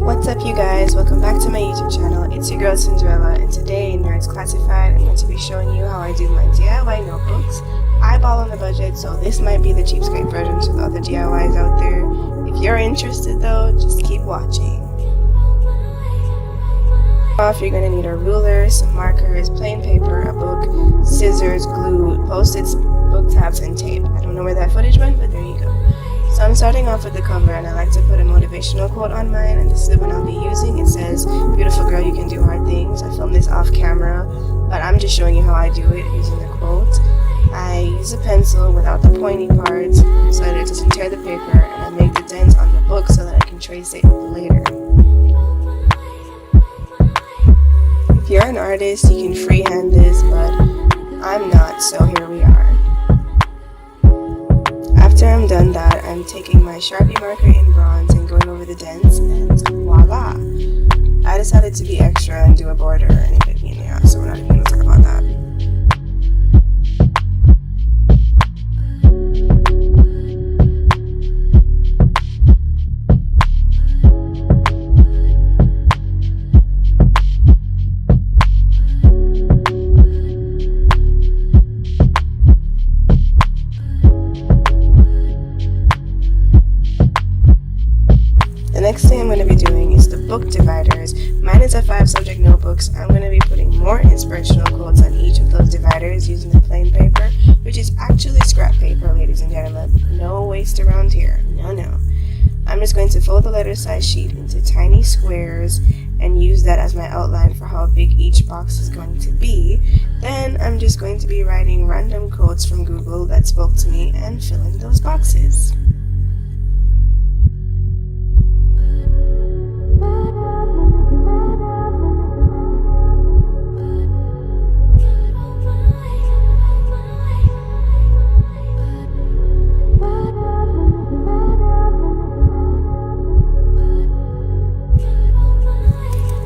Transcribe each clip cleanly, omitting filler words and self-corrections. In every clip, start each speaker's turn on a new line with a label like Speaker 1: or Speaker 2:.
Speaker 1: What's up you guys, welcome back to my YouTube channel. It's your girl Cinderella, and today in Nerds Classified I'm going to be showing you how I do my DIY notebooks. I ball on the budget, so this might be the cheapskate version to the other DIYs out there. If you're interested though, just keep watching. Off, you're going to need a ruler, some markers, plain paper, a book, scissors, glue, post-its, book tabs, and tape. I don't know where that footage went, but there you go. So I'm starting off with the cover, and I like to put a motivational quote on mine, and this is the one I'll be using. It says, "Beautiful girl, you can do hard things." I filmed this off camera, but I'm just showing you how I do it using the quote. I use a pencil without the pointy parts so that it doesn't tear the paper, and I make the dents on the book so that I can trace it later. If you're an artist, you can freehand this, but I'm not, so here we are. After I'm done that, I'm taking my Sharpie marker in bronze and going over the dents, and voila! I decided to be extra and do a border, and it bit me in the ass, so we're not even going to talk about that. The next thing I'm going to be doing is the book dividers. Mine is a 5-subject notebooks. I'm going to be putting more inspirational quotes on each of those dividers using the plain paper, which is actually scrap paper, ladies and gentlemen. No waste around here. No. I'm just going to fold the letter size sheet into tiny squares and use that as my outline for how big each box is going to be. Then I'm just going to be writing random quotes from Google that spoke to me and fill in those boxes.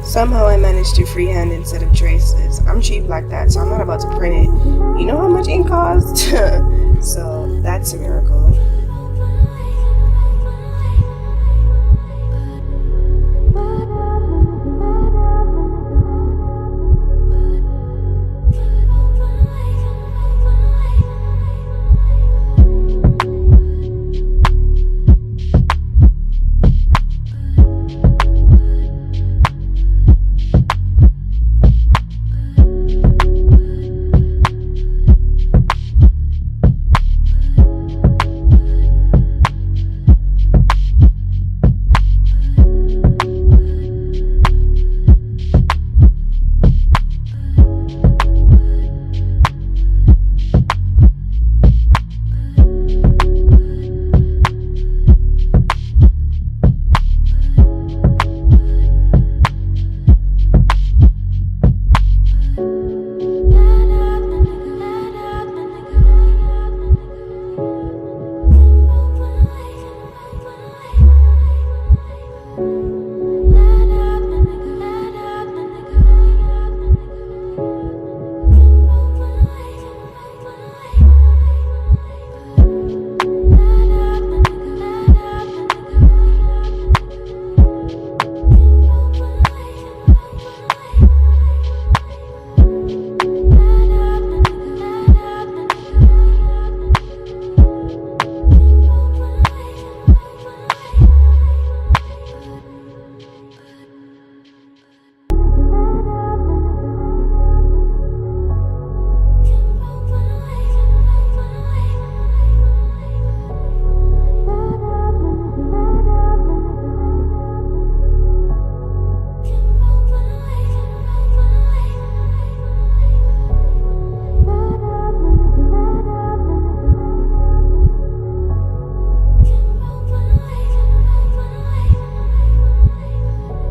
Speaker 1: Somehow I managed to freehand instead of traces. I'm cheap like that, so I'm not about to print it. You know how much ink costs? So that's a miracle.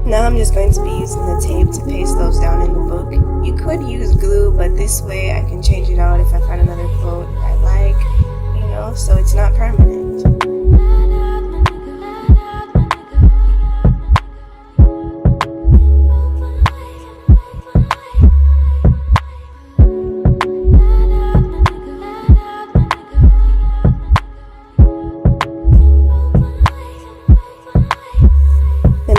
Speaker 1: Now I'm just going to be using the tape to paste those down in the book. You could use glue, but this way I can change it out if I find another quote I like, so it's not permanent.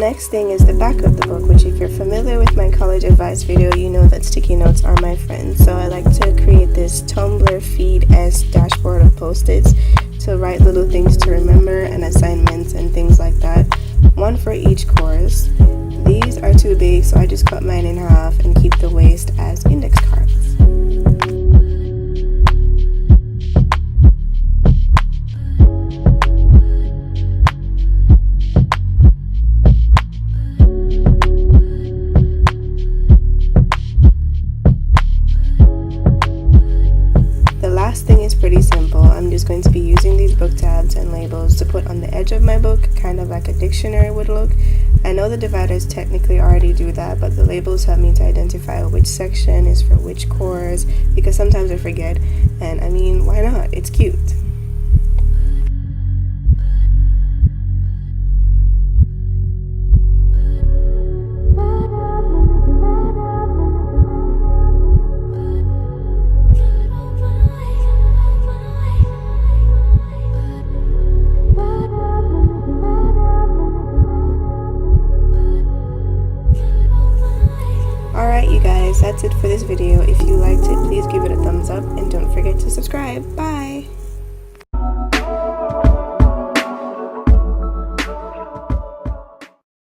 Speaker 1: next thing is the back of the book, which if you're familiar with my college advice video, you know that sticky notes are my friend. So I like to create this Tumblr feed-esque dashboard of post-its to write little things to remember and assignments and things like that. One for each course. These are too big, so I just cut mine in half and keep the waste as index cards. Thing is pretty simple. I'm just going to be using these book tabs and labels to put on the edge of my book, kind of like a dictionary would look. I know the dividers technically already do that, but the labels help me to identify which section is for which course, because sometimes I forget, and I mean, why not? It's cute. Alright you guys, that's it for this video. If you liked it, please give it a thumbs up and don't forget to subscribe. Bye!